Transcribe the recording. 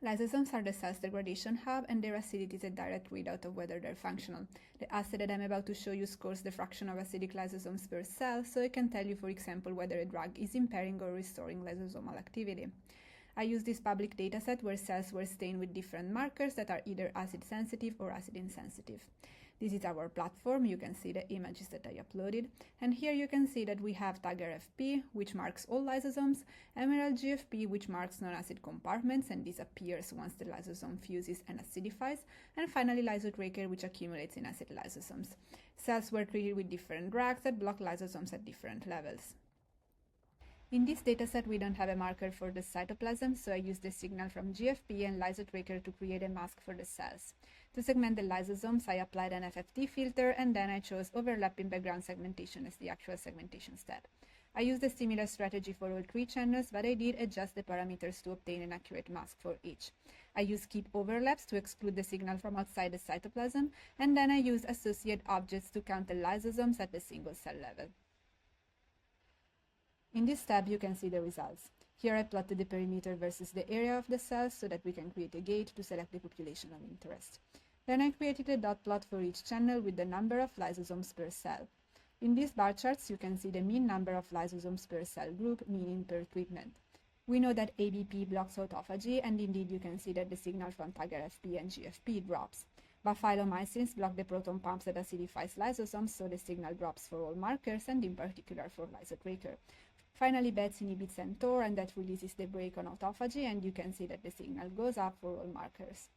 Lysosomes are the cell's degradation hub, and their acidity is a direct readout of whether they're functional. The assay that I'm about to show you scores the fraction of acidic lysosomes per cell, so it can tell you, for example, whether a drug is impairing or restoring lysosomal activity. I used this public dataset where cells were stained with different markers that are either acid sensitive or acid insensitive. This is our platform. You can see the images that I uploaded. And here you can see that we have TagRFP, which marks all lysosomes, Emerald GFP, which marks non-acid compartments, and this appears once the lysosome fuses and acidifies, and finally LysoTracker, which accumulates in acid lysosomes. Cells were treated with different drugs that block lysosomes at different levels. In this dataset, we don't have a marker for the cytoplasm, so I used the signal from GFP and LysoTracker to create a mask for the cells. To segment the lysosomes, I applied an FFT filter, and then I chose overlapping background segmentation as the actual segmentation step. I used a similar strategy for all 3 channels, but I did adjust the parameters to obtain an accurate mask for each. I used keep overlaps to exclude the signal from outside the cytoplasm, and then I used associate objects to count the lysosomes at the single cell level. In this tab, you can see the results. Here I plotted the perimeter versus the area of the cells so that we can create a gauge to select the population of interest. Then I created a dot plot for each channel with the number of lysosomes per cell. In these bar charts, you can see the mean number of lysosomes per cell group, meaning per treatment. We know that ABP blocks autophagy, and indeed you can see that the signal from TagRFP and GFP drops. Bafilomycins block the proton pumps that acidifies lysosomes, so the signal drops for all markers, and in particular for LysoTracker. Finally, BEZ inhibits mTOR, and that releases the brake on autophagy, and you can see that the signal goes up for all markers.